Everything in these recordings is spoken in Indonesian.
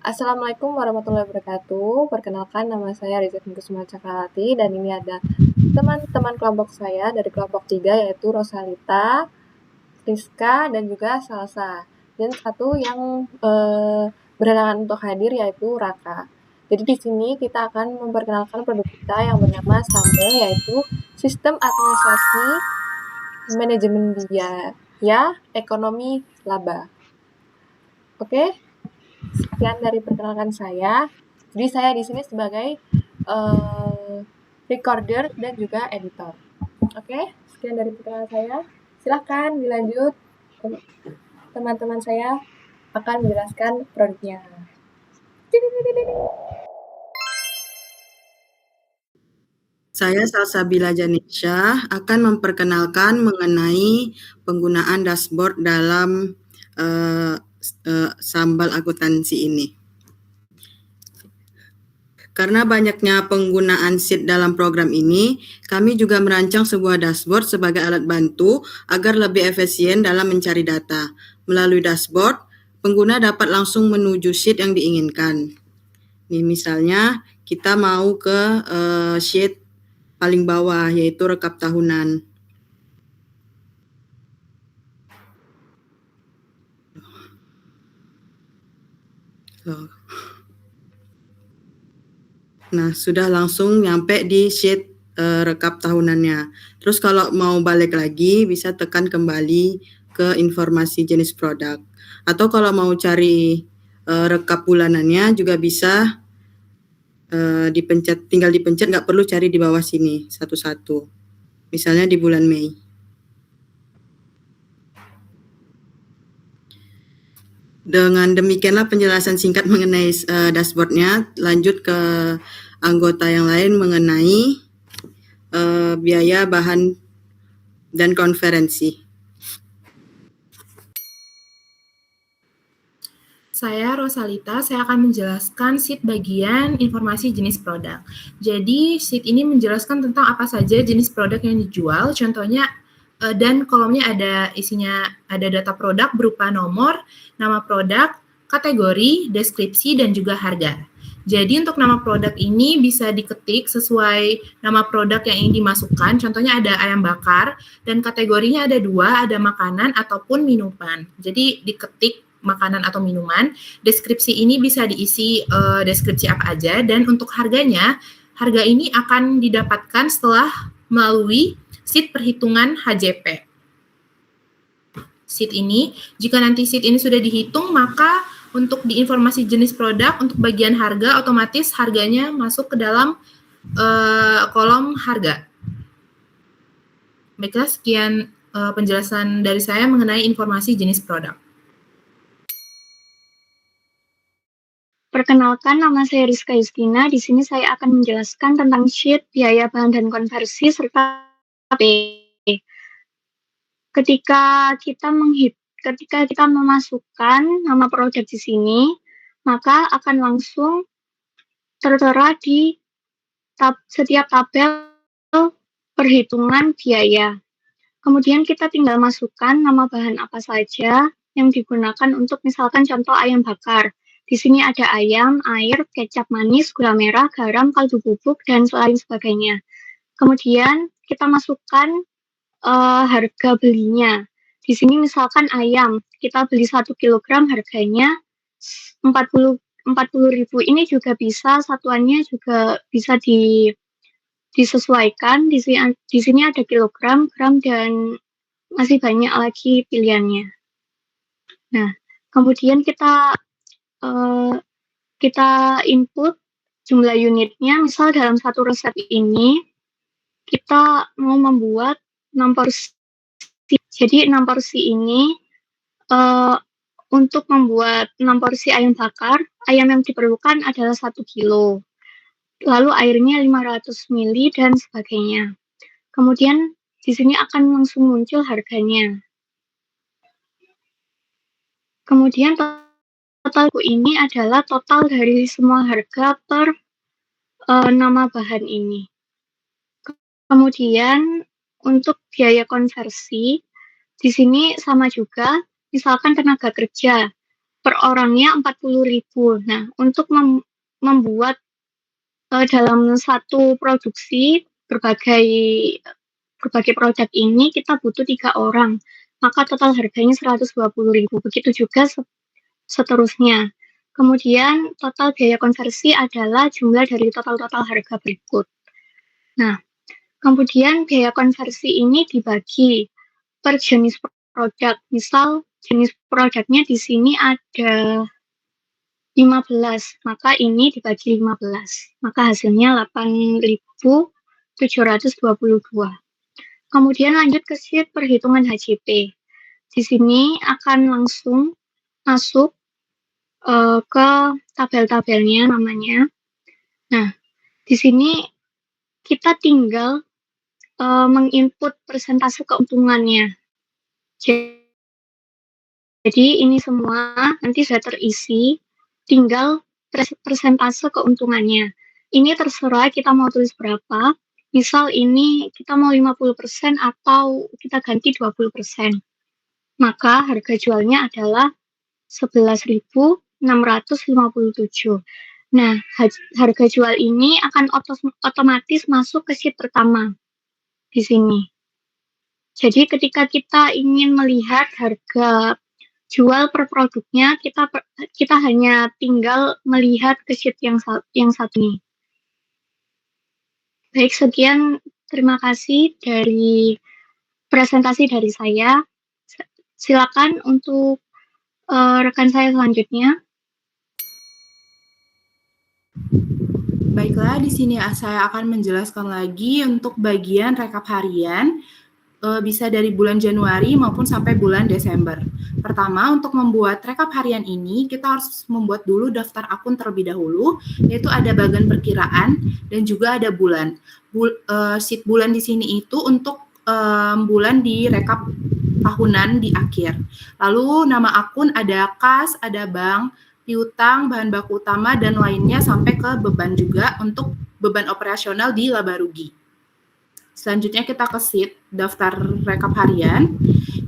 Assalamualaikum warahmatullahi wabarakatuh. Perkenalkan, nama saya Rizky Kusuma Cakralati dan ini ada teman-teman kelompok saya dari kelompok 3 yaitu Rosalita, Rizka, dan juga Salsa. Dan satu yang berhalangan untuk hadir yaitu Raka. Jadi di sini kita akan memperkenalkan produk kita yang bernama Stumble, yaitu sistem administrasi manajemen biaya ekonomi laba. Oke, sekian dari perkenalkan saya. Jadi saya di sini sebagai recorder dan juga editor. Oke, sekian dari perkenalkan saya. Silahkan dilanjut. Teman-teman saya akan menjelaskan produknya. Saya Salsabila Janisha akan memperkenalkan mengenai penggunaan dashboard dalam sambal akuntansi ini. Karena banyaknya penggunaan sheet dalam program ini, kami juga merancang sebuah dashboard sebagai alat bantu agar lebih efisien dalam mencari data. Melalui dashboard, pengguna dapat langsung menuju sheet yang diinginkan. Nih, misalnya kita mau ke sheet paling bawah, yaitu rekap tahunan. Nah, sudah langsung nyampe di sheet rekap tahunannya. Terus kalau mau balik lagi, bisa tekan kembali ke informasi jenis produk. Atau kalau mau cari rekap bulanannya juga bisa tinggal dipencet, nggak perlu cari di bawah sini satu-satu. Misalnya di bulan Mei. Dengan demikianlah penjelasan singkat mengenai dashboardnya. Lanjut ke anggota yang lain mengenai biaya bahan dan konferensi. Saya Rosalita, saya akan menjelaskan sheet bagian informasi jenis produk. Jadi sheet ini menjelaskan tentang apa saja jenis produk yang dijual, contohnya dan kolomnya ada isinya, ada data produk berupa nomor, nama produk, kategori, deskripsi, dan juga harga. Jadi untuk nama produk ini bisa diketik sesuai nama produk yang ingin dimasukkan, contohnya ada ayam bakar, dan kategorinya ada 2, ada makanan ataupun minuman. Jadi diketik makanan atau minuman. Deskripsi ini bisa diisi deskripsi apa aja, dan untuk harganya, harga ini akan didapatkan setelah melalui sheet perhitungan HJP. Sheet ini, jika nanti sheet ini sudah dihitung, maka untuk di informasi jenis produk, untuk bagian harga, otomatis harganya masuk ke dalam kolom harga. Baiklah, sekian penjelasan dari saya mengenai informasi jenis produk. Perkenalkan, nama saya Rizka Justina. Di sini saya akan menjelaskan tentang sheet, biaya bahan dan konversi, serta AP. Ketika kita memasukkan nama produk di sini, maka akan langsung tertera di setiap tabel perhitungan biaya. Kemudian kita tinggal masukkan nama bahan apa saja yang digunakan untuk misalkan contoh ayam bakar. Di sini ada ayam, air, kecap manis, gula merah, garam, kaldu bubuk, dan lain sebagainya. Kemudian kita masukkan harga belinya. Di sini misalkan ayam, kita beli 1 kilogram harganya 40.000. Ini juga bisa, satuannya juga bisa disesuaikan. Di sini ada kilogram, gram, dan masih banyak lagi pilihannya. Nah, kemudian kita input jumlah unitnya. Misal dalam satu resep ini kita mau membuat 6 porsi. Jadi 6 porsi ini untuk membuat 6 porsi ayam bakar, ayam yang diperlukan adalah 1 kilo. Lalu airnya 500 ml dan sebagainya. Kemudian di sini akan langsung muncul harganya. Kemudian total ini adalah total dari semua harga per nama bahan ini. Kemudian untuk biaya konversi, di sini sama juga, misalkan tenaga kerja. per orangnya 40.000. Nah, untuk membuat dalam satu produksi berbagai produk ini kita butuh 3 orang, maka total harganya 120.000. Begitu juga seterusnya. Kemudian total biaya konversi adalah jumlah dari total harga berikut. Nah, kemudian biaya konversi ini dibagi per jenis produk. Misal jenis produknya di sini ada 15, maka ini dibagi 15. Maka hasilnya 8.722. Kemudian lanjut ke sheet perhitungan HJP. Di sini akan langsung masuk ke tabel-tabelnya namanya. Nah, di sini kita tinggal menginput persentase keuntungannya. Jadi ini semua nanti sudah terisi, tinggal persentase keuntungannya. Ini terserah kita mau tulis berapa. Misal ini kita mau 50% atau kita ganti 20%. Maka harga jualnya adalah 11.657. Nah, harga jual ini akan otomatis masuk ke sheet pertama di sini. Jadi ketika kita ingin melihat harga jual per produknya, kita hanya tinggal melihat ke sheet yang satu ini. Baik, sekian, terima kasih dari presentasi dari saya. Silakan untuk rekan saya selanjutnya. Baiklah, di sini saya akan menjelaskan lagi untuk bagian rekap harian, bisa dari bulan Januari maupun sampai bulan Desember. Pertama, untuk membuat rekap harian ini, kita harus membuat dulu daftar akun terlebih dahulu, yaitu ada bagian perkiraan dan juga ada bulan. Sheet bulan di sini itu untuk bulan di rekap tahunan di akhir. Lalu nama akun ada kas, ada bank, piutang, bahan baku utama, dan lainnya sampai ke beban juga untuk beban operasional di laba rugi. Selanjutnya kita ke sheet daftar rekap harian.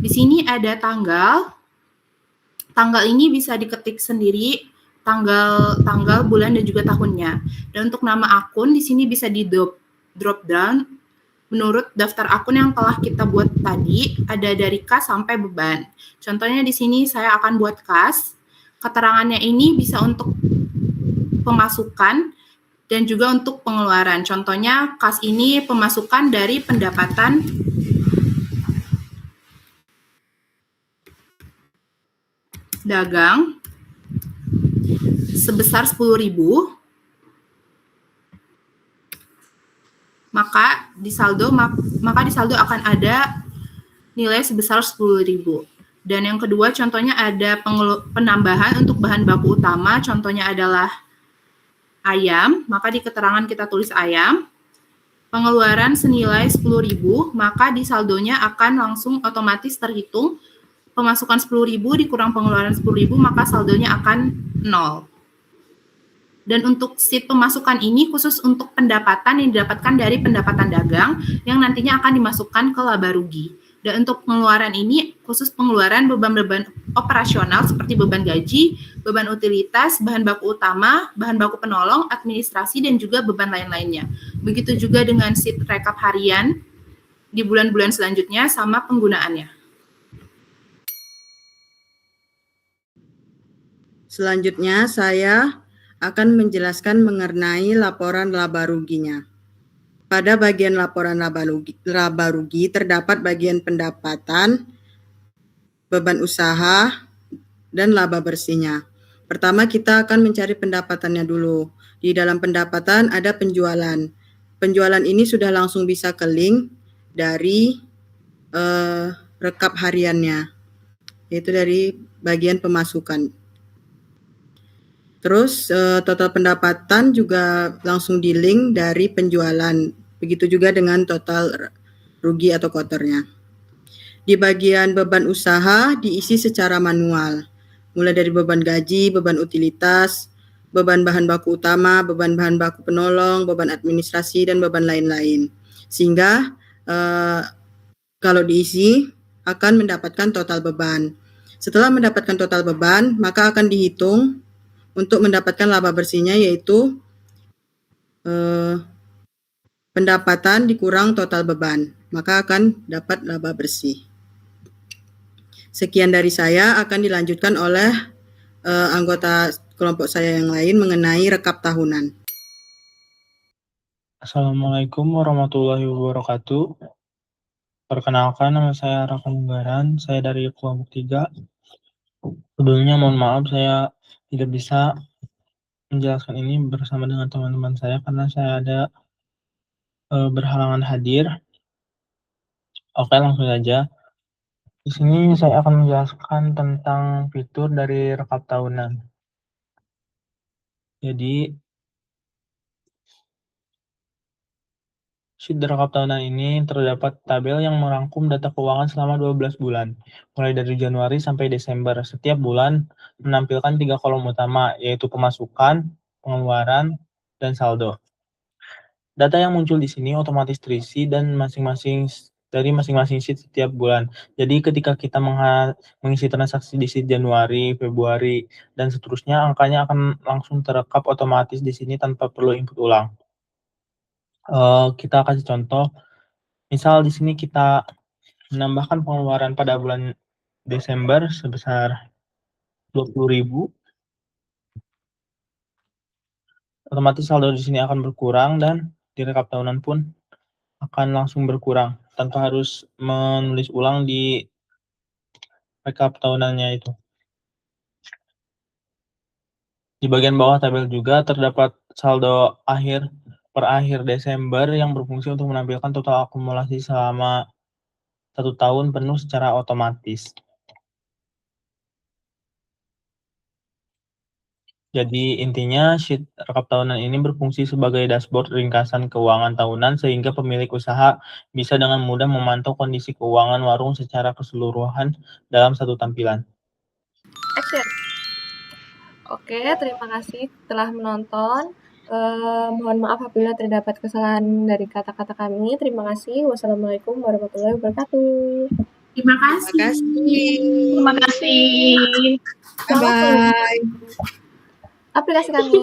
Di sini ada tanggal. Tanggal ini bisa diketik sendiri, tanggal, bulan, dan juga tahunnya. Dan untuk nama akun di sini bisa di drop down menurut daftar akun yang telah kita buat tadi, ada dari kas sampai beban. Contohnya di sini saya akan buat kas. Keterangannya ini bisa untuk pemasukan dan juga untuk pengeluaran. Contohnya kas ini pemasukan dari pendapatan dagang sebesar 10.000, maka di saldo akan ada nilai sebesar 10.000. Dan yang kedua, contohnya ada penambahan untuk bahan baku utama, contohnya adalah ayam, maka di keterangan kita tulis ayam. Pengeluaran senilai 10.000, maka di saldonya akan langsung otomatis terhitung pemasukan 10.000 dikurang pengeluaran 10.000, maka saldonya akan 0. Dan untuk sheet pemasukan ini khusus untuk pendapatan yang didapatkan dari pendapatan dagang yang nantinya akan dimasukkan ke laba rugi. Dan untuk pengeluaran ini khusus pengeluaran beban-beban operasional seperti beban gaji, beban utilitas, bahan baku utama, bahan baku penolong, administrasi, dan juga beban lain-lainnya. Begitu juga dengan sheet rekap harian di bulan-bulan selanjutnya sama penggunaannya. Selanjutnya saya akan menjelaskan mengenai laporan laba ruginya. Pada bagian laporan laba rugi terdapat bagian pendapatan, beban usaha, dan laba bersihnya. Pertama kita akan mencari pendapatannya dulu. Di dalam pendapatan ada penjualan. Penjualan ini sudah langsung bisa ke link dari rekap hariannya, yaitu dari bagian pemasukan. Terus total pendapatan juga langsung di link dari penjualan. Begitu juga dengan total rugi atau kotornya. Di bagian beban usaha diisi secara manual. Mulai dari beban gaji, beban utilitas, beban bahan baku utama, beban bahan baku penolong, beban administrasi, dan beban lain-lain. Sehingga kalau diisi akan mendapatkan total beban. Setelah mendapatkan total beban, maka akan dihitung untuk mendapatkan laba bersihnya, yaitu pendapatan dikurang total beban, maka akan dapat laba bersih. Sekian dari saya, akan dilanjutkan oleh anggota kelompok saya yang lain mengenai rekap tahunan. Assalamualaikum warahmatullahi wabarakatuh. Perkenalkan, nama saya Raka Munggaran, saya dari kelompok 3. Sebelumnya mohon maaf saya tidak bisa menjelaskan ini bersama dengan teman-teman saya karena saya ada berhalangan hadir. Oke, langsung saja. Di sini saya akan menjelaskan tentang fitur dari rekap tahunan. Jadi, sheet rekap tahunan ini terdapat tabel yang merangkum data keuangan selama 12 bulan, mulai dari Januari sampai Desember. Setiap bulan menampilkan 3 kolom utama, yaitu pemasukan, pengeluaran, dan saldo. Data yang muncul di sini otomatis terisi dan masing-masing sheet setiap bulan. Jadi ketika kita mengisi transaksi di sheet Januari, Februari, dan seterusnya, angkanya akan langsung terekap otomatis di sini tanpa perlu input ulang. Kita kasih contoh, misal di sini kita menambahkan pengeluaran pada bulan Desember sebesar 20.000, otomatis saldo di sini akan berkurang dan di rekap tahunan pun akan langsung berkurang tanpa harus menulis ulang di rekap tahunannya itu. Di bagian bawah tabel juga terdapat saldo per akhir Desember yang berfungsi untuk menampilkan total akumulasi selama 1 tahun penuh secara otomatis. Jadi intinya sheet rekap tahunan ini berfungsi sebagai dashboard ringkasan keuangan tahunan sehingga pemilik usaha bisa dengan mudah memantau kondisi keuangan warung secara keseluruhan dalam satu tampilan. Action. Oke, terima kasih telah menonton. Mohon maaf apabila terdapat kesalahan dari kata-kata kami. Terima kasih. Wassalamualaikum warahmatullahi wabarakatuh. Terima kasih. Terima kasih. Bye-bye. Aplikasi kami.